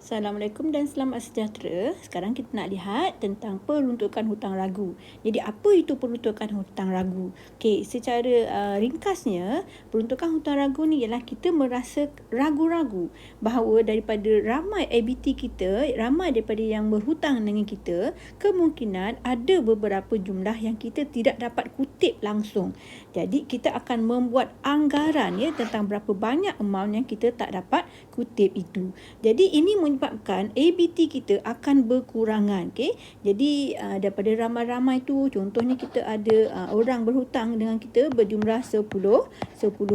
Assalamualaikum dan selamat sejahtera. Sekarang kita nak lihat tentang peruntukan hutang ragu. Jadi apa itu peruntukan hutang ragu? Okey, secara ringkasnya, peruntukan hutang ragu ni ialah kita merasa ragu-ragu bahawa daripada ramai ABT kita, ramai daripada yang berhutang dengan kita, kemungkinan ada beberapa jumlah yang kita tidak dapat kutip langsung. Jadi kita akan membuat anggaran tentang berapa banyak amount yang kita tak dapat kutip itu. Jadi ini menyebabkan ABT kita akan berkurangan. Okay? Jadi daripada ramai-ramai tu, contohnya kita ada orang berhutang dengan kita berjumlah 10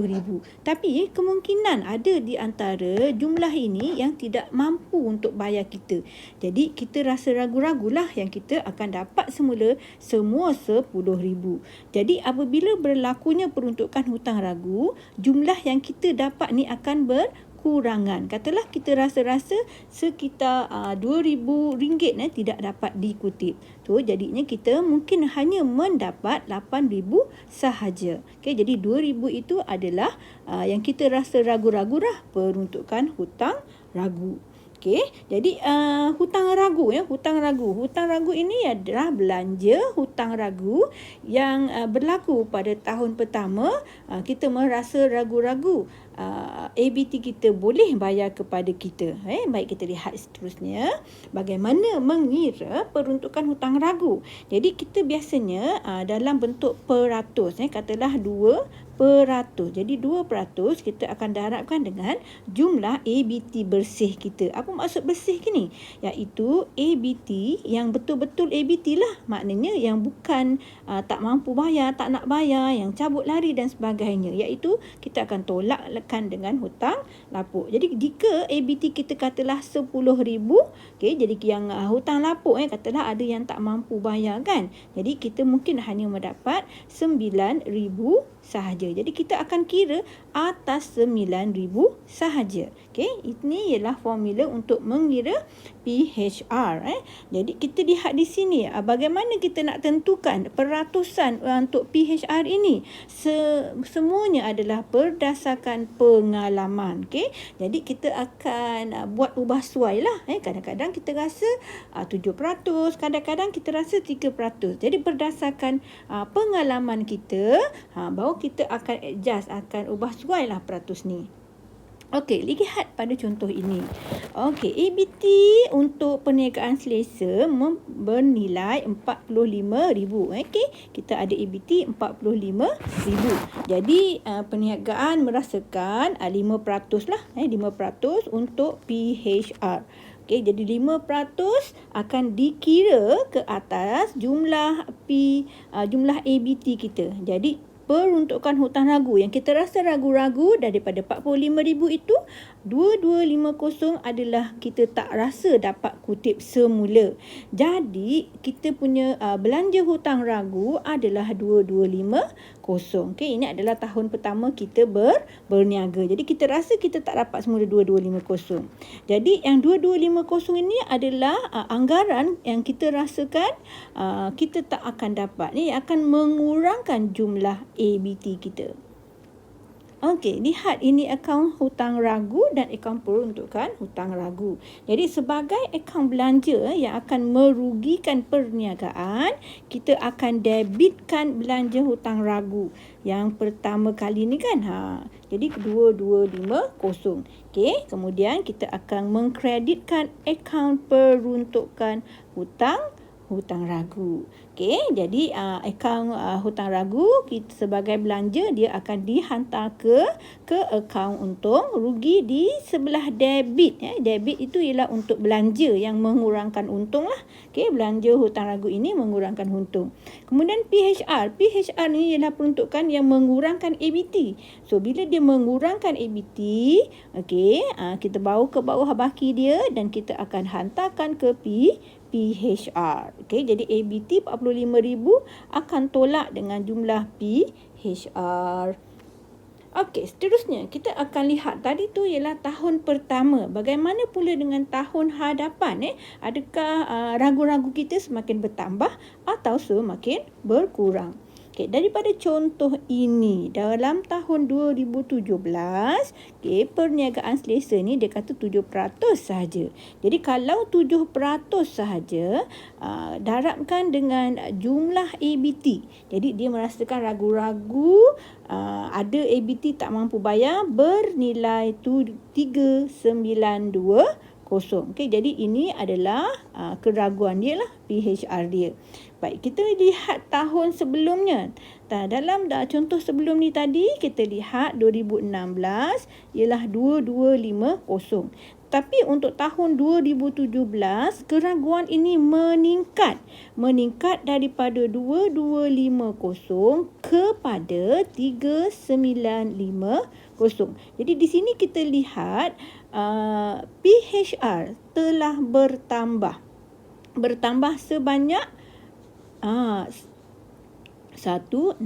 ribu. Tapi kemungkinan ada di antara jumlah ini yang tidak mampu untuk bayar kita. Jadi kita rasa ragu-ragulah yang kita akan dapat semula semua 10 ribu. Jadi apabila berlakunya peruntukan hutang ragu, jumlah yang kita dapat ni akan kurangan. Katalah kita rasa-rasa sekitar RM2,000 tidak dapat dikutip. So jadinya kita mungkin hanya mendapat RM8,000 sahaja. Okay, jadi RM2,000 itu adalah yang kita rasa ragu-ragu lah peruntukan hutang ragu. Okey, jadi hutang ragu hutang ragu ini adalah belanja hutang ragu yang berlaku pada tahun pertama. Kita merasa ragu-ragu ABT kita boleh bayar kepada kita. Baik, kita lihat seterusnya bagaimana mengira peruntukan hutang ragu. Jadi kita biasanya dalam bentuk peratus, katalah 2%. Jadi 2% kita akan darabkan dengan jumlah ABT bersih kita. Apa maksud bersih ni? Iaitu ABT yang betul-betul ABT lah. Maknanya yang bukan tak mampu bayar, tak nak bayar, yang cabut lari dan sebagainya. Iaitu kita akan tolakkan dengan hutang lapuk. Jadi jika ABT kita katalah 10 ribu, okay, jadi yang hutang lapuk katalah ada yang tak mampu bayar kan. Jadi kita mungkin hanya mendapat 9 ribu sahaja. Jadi kita akan kira atas 9,000 sahaja. Okey, ini ialah formula untuk mengira PHR. Jadi kita lihat di sini bagaimana kita nak tentukan peratusan untuk PHR ini. Semuanya adalah berdasarkan pengalaman. Okey, jadi kita akan buat ubah suai lah. Kadang-kadang kita rasa 7%, kadang-kadang kita rasa 3%. Jadi berdasarkan pengalaman kita, baru kita akan adjust, akan ubah suai lah peratus ni. Okey, lihat pada contoh ini. Okey, ABT untuk perniagaan selesa bernilai RM45,000. Okey, kita ada ABT RM45,000. Jadi perniagaan merasakan 5% lah, 5% untuk PHR. Okey, jadi 5% akan dikira ke atas jumlah jumlah ABT kita. Jadi peruntukan hutang ragu yang kita rasa ragu-ragu daripada 45,000 itu, 2250 adalah kita tak rasa dapat kutip semula. Jadi kita punya belanja hutang ragu adalah 2250. Okey, ini adalah tahun pertama kita berniaga. Jadi kita rasa kita tak dapat semula 2250. Jadi yang 2250 ini adalah anggaran yang kita rasakan kita tak akan dapat. Ini akan mengurangkan jumlah ABT kita. Okey, lihat ini akaun hutang ragu dan akaun peruntukan hutang ragu. Jadi sebagai akaun belanja yang akan merugikan perniagaan, kita akan debitkan belanja hutang ragu. Yang pertama kali ni kan. Jadi 2250. Okey, kemudian kita akan mengkreditkan akaun peruntukan hutang ragu. Okey, jadi akaun hutang ragu kita sebagai belanja dia akan dihantar ke akaun untung rugi di sebelah debit. Debit itu ialah untuk belanja yang mengurangkan untung lah. Okey, belanja hutang ragu ini mengurangkan untung. Kemudian PHR ni ialah peruntukan yang mengurangkan ABT. So bila dia mengurangkan ABT, okey, kita bawa ke bawah baki dia dan kita akan hantarkan ke PHR. Okey, jadi ABT 45,000 akan tolak dengan jumlah PHR. Okey, seterusnya kita akan lihat tadi tu ialah tahun pertama. Bagaimana pula dengan tahun hadapan? Adakah ragu-ragu kita semakin bertambah atau semakin berkurang? Okey, daripada contoh ini dalam tahun 2017, okey, perniagaan selesa ni dia kata 7% sahaja. Jadi kalau 7% sahaja, darabkan dengan jumlah ABT. Jadi dia merasakan ragu-ragu, ada ABT tak mampu bayar bernilai 3,920. Okey, jadi ini adalah keraguan dia lah, PHR dia. Baik, kita lihat tahun sebelumnya. Dalam contoh sebelum ni tadi, kita lihat 2016 ialah 2250. Tapi untuk tahun 2017, keraguan ini meningkat. Meningkat daripada 2250 kepada 3950. Jadi di sini kita lihat PHR telah bertambah sebanyak 1670.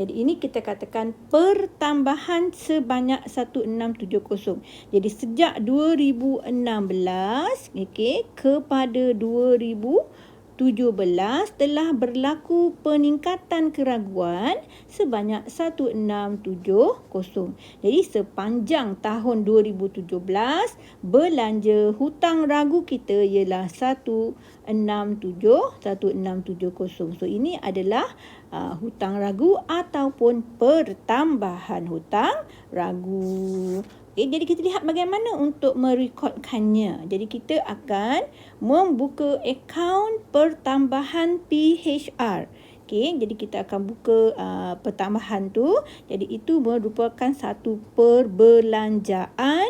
Jadi ini kita katakan pertambahan sebanyak 1670. Jadi sejak 2016 kepada 2017 telah berlaku peningkatan keraguan sebanyak 1670. Jadi sepanjang tahun 2017 belanja hutang ragu kita ialah 1670. So ini adalah hutang ragu ataupun pertambahan hutang ragu. Jadi kita lihat bagaimana untuk merekodkannya. Jadi kita akan membuka akaun pertambahan PHR. Jadi kita akan buka pertambahan tu. Jadi itu merupakan satu perbelanjaan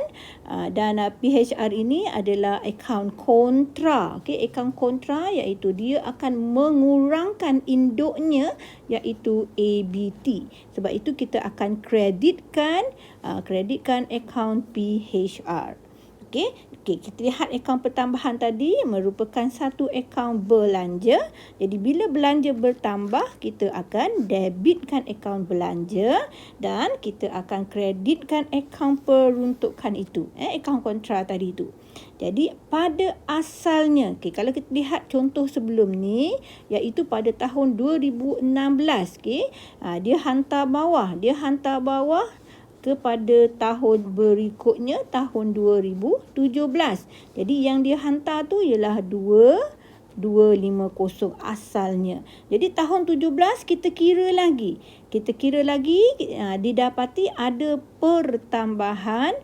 dan PHR ini adalah akaun kontra. Akaun kontra iaitu dia akan mengurangkan induknya iaitu ABT. Sebab itu kita akan kreditkan akaun PHR. Okey, kita lihat akaun pertambahan tadi merupakan satu akaun belanja. Jadi bila belanja bertambah, kita akan debitkan akaun belanja dan kita akan kreditkan akaun peruntukan itu. Akaun kontra tadi itu. Jadi pada asalnya, kalau kita lihat contoh sebelum ni, iaitu pada tahun 2016, dia hantar bawah kepada tahun berikutnya, tahun 2017. Jadi yang dia hantar tu ialah 2250 asalnya. Jadi tahun 17 kita kira lagi didapati ada pertambahan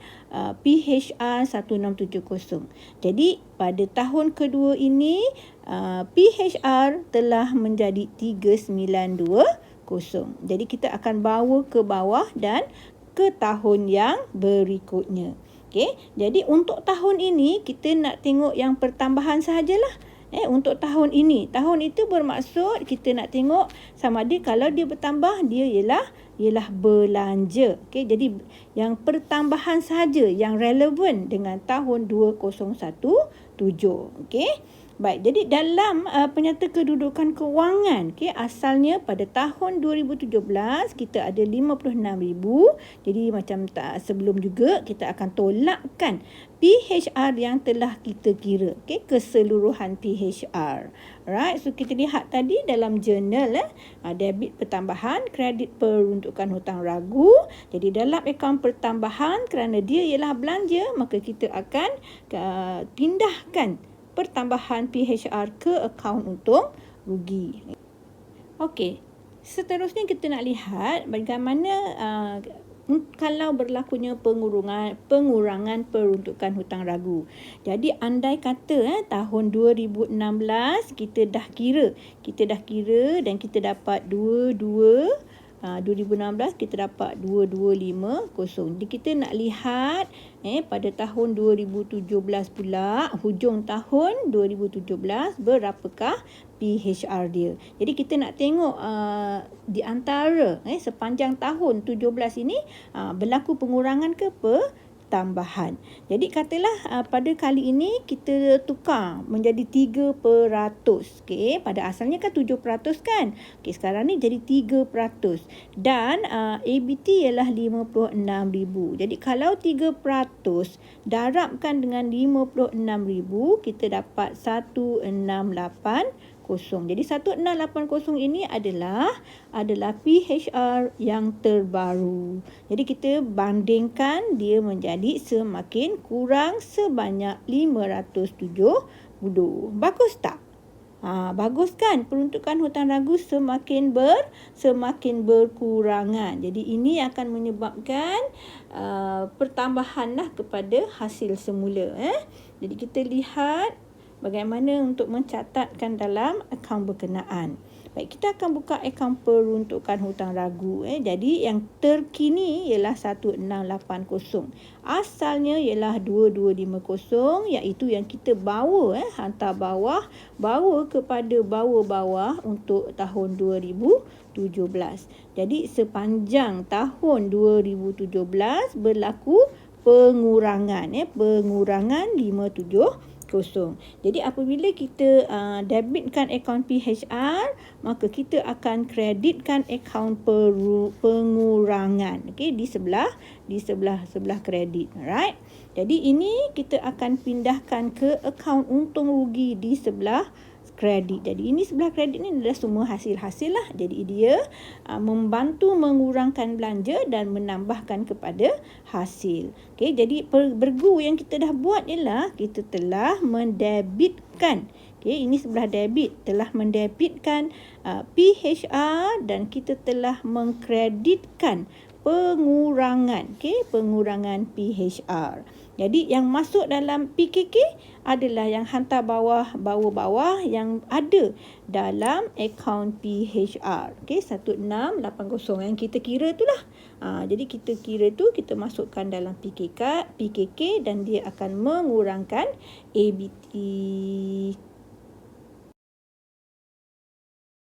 PHR 1670. Jadi pada tahun kedua ini PHR telah menjadi 3920. Jadi kita akan bawa ke bawah dan ke tahun yang berikutnya. Jadi untuk tahun ini kita nak tengok yang pertambahan sahajalah. Untuk tahun ini, tahun itu bermaksud kita nak tengok sama ada kalau dia bertambah, dia ialah belanja. Jadi yang pertambahan sahaja yang relevan dengan tahun 2017. Baik, jadi dalam penyata kedudukan kewangan, asalnya pada tahun 2017 kita ada 56,000. Jadi macam sebelum juga kita akan tolakkan PHR yang telah kita kira, keseluruhan PHR. Alright, so kita lihat tadi dalam jurnal debit pertambahan, kredit peruntukan hutang ragu. Jadi dalam akaun pertambahan kerana dia ialah belanja, maka kita akan pindahkan pertambahan PHR ke akaun untung rugi. Okey, seterusnya kita nak lihat bagaimana kalau berlakunya pengurangan peruntukan hutang ragu. Jadi andai kata tahun 2016 kita dah kira dan kita dapat 2016 kita dapat 2250. Jadi kita nak lihat pada tahun 2017 pula, hujung tahun 2017 berapakah PHR dia. Jadi kita nak tengok di antara sepanjang tahun 17 ini berlaku pengurangan ke tambahan. Jadi katalah pada kali ini kita tukar menjadi 3%. Pada asalnya kan 7% kan. Sekarang ni jadi 3%. Dan ABT ialah 56,000. Jadi kalau 3% darabkan dengan 56,000, kita dapat 1680. Jadi 1680 ini adalah PHR yang terbaru. Jadi kita bandingkan dia menjadi semakin kurang sebanyak 570. Bagus tak? Bagus kan? Peruntukan hutang ragu semakin berkurangan. Jadi ini akan menyebabkan pertambahan lah kepada hasil semula. Jadi kita lihat bagaimana untuk mencatatkan dalam akaun berkenaan. Baik, kita akan buka akaun peruntukan hutang ragu. Jadi yang terkini ialah 1680. Asalnya ialah 2250, iaitu yang kita bawa, hantar bawa kepada bawah untuk tahun 2017. Jadi sepanjang tahun 2017 berlaku pengurangan 570. Jadi apabila kita debitkan akaun PHR, maka kita akan kreditkan akaun pengurangan, okey, di sebelah kredit. Alright. Jadi ini kita akan pindahkan ke akaun untung rugi di sebelah kredit. Jadi ini sebelah kredit ni adalah semua hasil-hasil lah. Jadi dia membantu mengurangkan belanja dan menambahkan kepada hasil. Okey, jadi bergu yang kita dah buat ialah kita telah mendebitkan. Okey, ini sebelah debit, telah mendebitkan PHR dan kita telah mengkreditkan pengurangan. Okey, pengurangan PHR. Jadi yang masuk dalam PKK adalah yang hantar bawah yang ada dalam akaun PHR. Okey, 1680 yang kita kira itulah. Jadi kita kira tu, kita masukkan dalam PKK dan dia akan mengurangkan ABT.